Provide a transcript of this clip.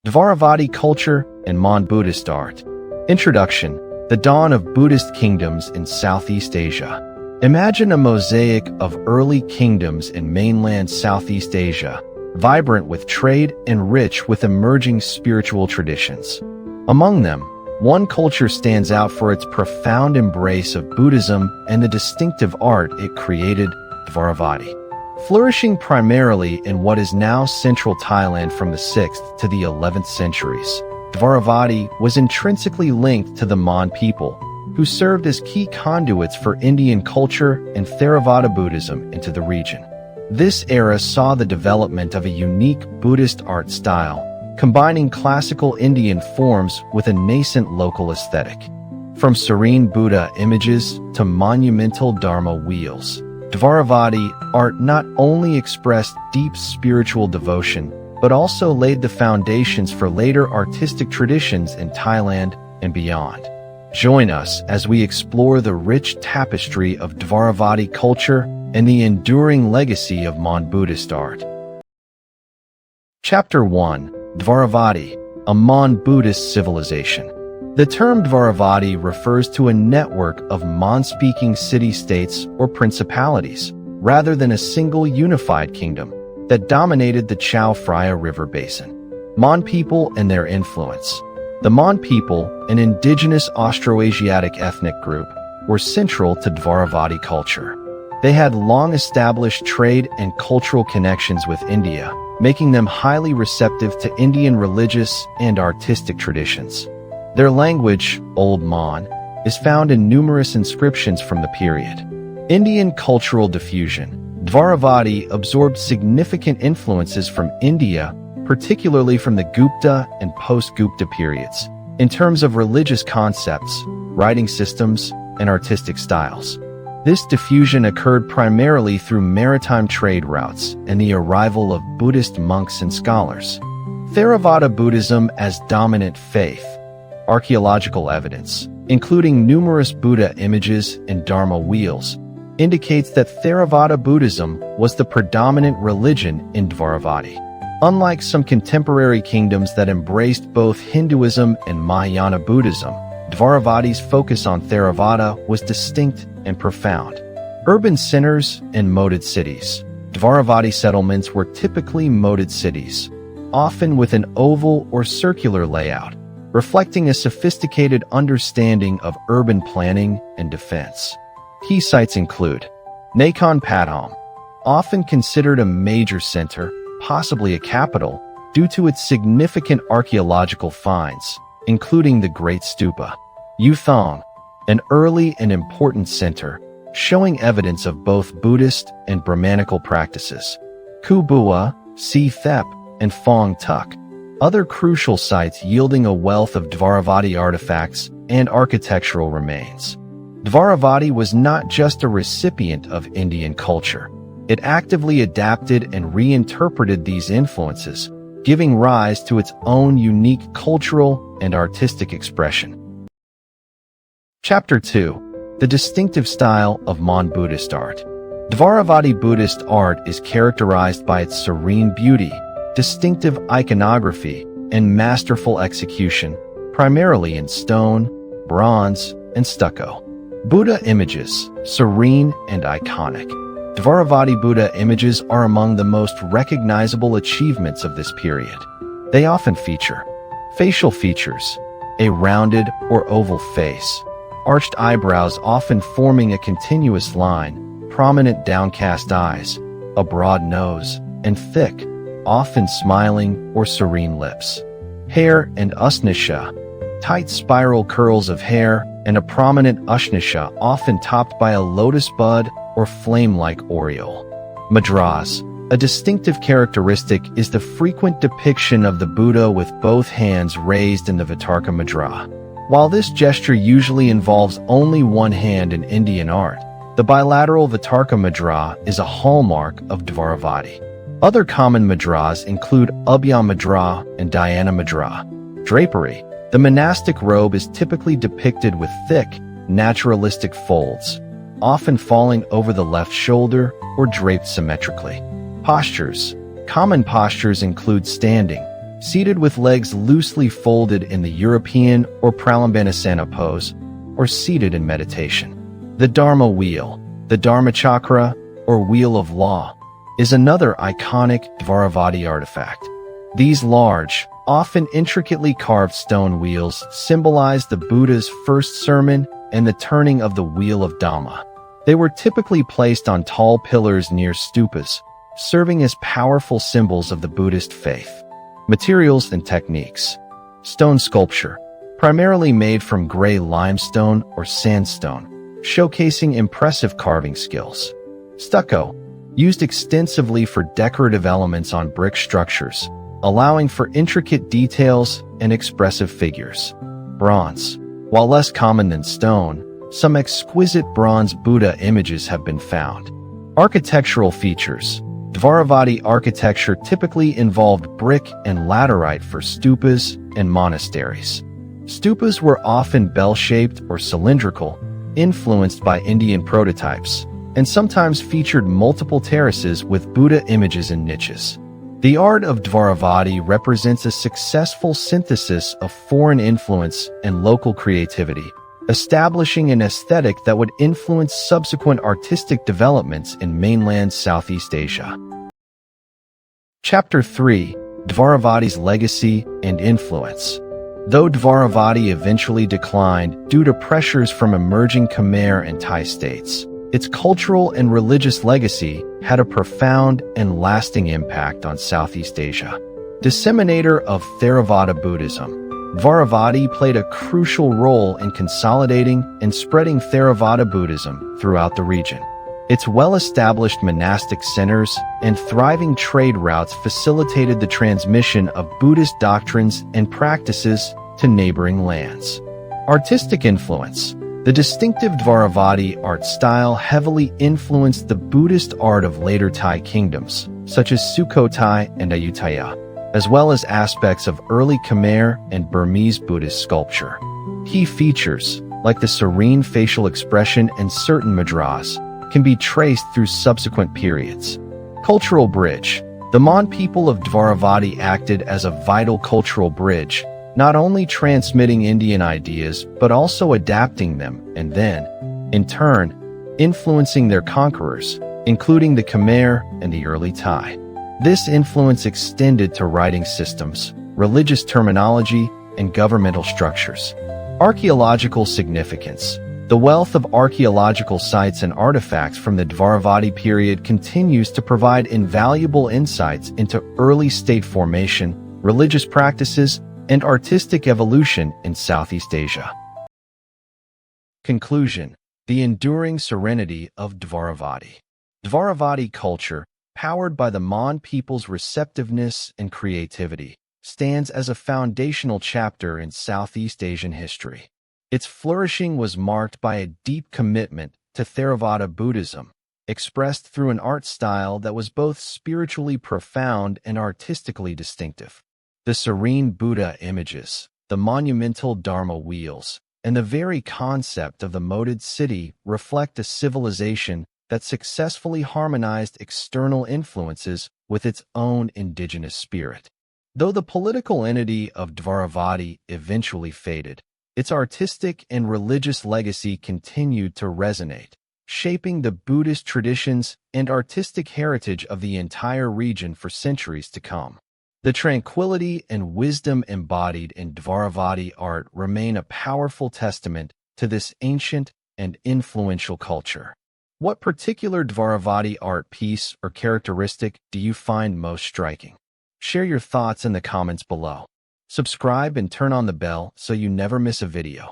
Dvaravati culture and Mon Buddhist art. Introduction: the dawn of Buddhist kingdoms in Southeast Asia. Imagine a mosaic of early kingdoms in mainland Southeast Asia, vibrant with trade and rich with emerging spiritual traditions. Among them, one culture stands out for its profound embrace of Buddhism and the distinctive art it created, Dvaravati. Flourishing primarily in what is now central Thailand from the 6th to the 11th centuries, Dvaravati was intrinsically linked to the Mon people, who served as key conduits for Indian culture and Theravāda Buddhism into the region. This era saw the development of a unique Buddhist art style, combining classical Indian forms with a nascent local aesthetic. From serene Buddha images to monumental Dharma wheels, Dvaravati art not only expressed deep spiritual devotion, but also laid the foundations for later artistic traditions in Thailand and beyond. Join us as we explore the rich tapestry of Dvaravati culture and the enduring legacy of Mon Buddhist art. Chapter 1: Dvaravati, a Mon Buddhist civilization. The term Dvaravati refers to a network of Mon-speaking city-states or principalities, rather than a single unified kingdom, that dominated the Chao Phraya River basin. Mon people and their influence. The Mon people, an indigenous Austroasiatic ethnic group, were central to Dvaravati culture. They had long-established trade and cultural connections with India, making them highly receptive to Indian religious and artistic traditions. Their language, Old Mon, is found in numerous inscriptions from the period. Indian cultural diffusion. Dvaravati absorbed significant influences from India, particularly from the Gupta and post-Gupta periods, in terms of religious concepts, writing systems, and artistic styles. This diffusion occurred primarily through maritime trade routes and the arrival of Buddhist monks and scholars. Theravāda Buddhism as dominant faith. Archaeological evidence, including numerous Buddha images and Dharma wheels, indicates that Theravāda Buddhism was the predominant religion in Dvaravati. Unlike some contemporary kingdoms that embraced both Hinduism and Mahayana Buddhism, Dvaravati's focus on Theravāda was distinct and profound. Urban centers and moated cities. Dvaravati settlements were typically moated cities, often with an oval or circular layout, reflecting a sophisticated understanding of urban planning and defense. Key sites include Nakhon Pathom, often considered a major center, possibly a capital, due to its significant archaeological finds, including the Great Stupa. Yuthong, an early and important center, showing evidence of both Buddhist and Brahmanical practices. Kubua, Si Thep, and Phong Tuc, other crucial sites yielding a wealth of Dvaravati artifacts and architectural remains. Dvaravati was not just a recipient of Indian culture. It actively adapted and reinterpreted these influences, giving rise to its own unique cultural and artistic expression. Chapter 2: The distinctive style of Mon Buddhist art. Dvaravati Buddhist art is characterized by its serene beauty, distinctive iconography, and masterful execution, primarily in stone, bronze, and stucco. Buddha images, serene and iconic. Dvaravati Buddha images are among the most recognizable achievements of this period. They often feature facial features, a rounded or oval face, arched eyebrows often forming a continuous line, prominent downcast eyes, a broad nose, and thick, often smiling or serene lips. Hair and usnisha, tight spiral curls of hair, and a prominent usnisha often topped by a lotus bud or flame-like aureole. Mudras. A distinctive characteristic is the frequent depiction of the Buddha with both hands raised in the Vitarka Mudra. While this gesture usually involves only one hand in Indian art, the bilateral Vitarka Mudra is a hallmark of Dvaravati. Other common mudras include Ubhya Mudra and Dhyana Mudra. Drapery. The monastic robe is typically depicted with thick, naturalistic folds, often falling over the left shoulder or draped symmetrically. Postures. Common postures include standing, seated with legs loosely folded in the European or Pralambanasana pose, or seated in meditation. The Dharma wheel, the Dharma chakra, or wheel of law, is another iconic Dvaravati artifact. These large, often intricately carved stone wheels symbolize the Buddha's first sermon and the turning of the wheel of Dhamma. They were typically placed on tall pillars near stupas, serving as powerful symbols of the Buddhist faith. Materials and techniques. Stone sculpture, primarily made from gray limestone or sandstone, showcasing impressive carving skills. Stucco, used extensively for decorative elements on brick structures, allowing for intricate details and expressive figures. Bronze. While less common than stone, some exquisite bronze Buddha images have been found. Architectural features. Dvaravati architecture typically involved brick and laterite for stupas and monasteries. Stupas were often bell-shaped or cylindrical, influenced by Indian prototypes, and sometimes featured multiple terraces with Buddha images and niches. The art of Dvaravati represents a successful synthesis of foreign influence and local creativity, establishing an aesthetic that would influence subsequent artistic developments in mainland Southeast Asia. Chapter 3: Dvaravati's Legacy and Influence. Though Dvaravati eventually declined due to pressures from emerging Khmer and Thai states, its cultural and religious legacy had a profound and lasting impact on Southeast Asia. Disseminator of Theravāda Buddhism, Dvaravati played a crucial role in consolidating and spreading Theravāda Buddhism throughout the region. Its well-established monastic centers and thriving trade routes facilitated the transmission of Buddhist doctrines and practices to neighboring lands. Artistic influence. The distinctive Dvaravati art style heavily influenced the Buddhist art of later Thai kingdoms, such as Sukhothai and Ayutthaya, as well as aspects of early Khmer and Burmese Buddhist sculpture. Key features, like the serene facial expression and certain mudras, can be traced through subsequent periods. Cultural bridge. The Mon people of Dvaravati acted as a vital cultural bridge, not only transmitting Indian ideas but also adapting them and then, in turn, influencing their conquerors, including the Khmer and the early Thai. This influence extended to writing systems, religious terminology, and governmental structures. Archaeological significance. The wealth of archaeological sites and artifacts from the Dvaravati period continues to provide invaluable insights into early state formation, religious practices, and artistic evolution in Southeast Asia. Conclusion: the enduring serenity of Dvaravati. Dvaravati culture, powered by the Mon people's receptiveness and creativity, stands as a foundational chapter in Southeast Asian history. Its flourishing was marked by a deep commitment to Theravāda Buddhism, expressed through an art style that was both spiritually profound and artistically distinctive. The serene Buddha images, the monumental Dharma wheels, and the very concept of the moated city reflect a civilization that successfully harmonized external influences with its own indigenous spirit. Though the political entity of Dvaravati eventually faded, its artistic and religious legacy continued to resonate, shaping the Buddhist traditions and artistic heritage of the entire region for centuries to come. The tranquility and wisdom embodied in Dvaravati art remain a powerful testament to this ancient and influential culture. What particular Dvaravati art piece or characteristic do you find most striking? Share your thoughts in the comments below. Subscribe and turn on the bell so you never miss a video.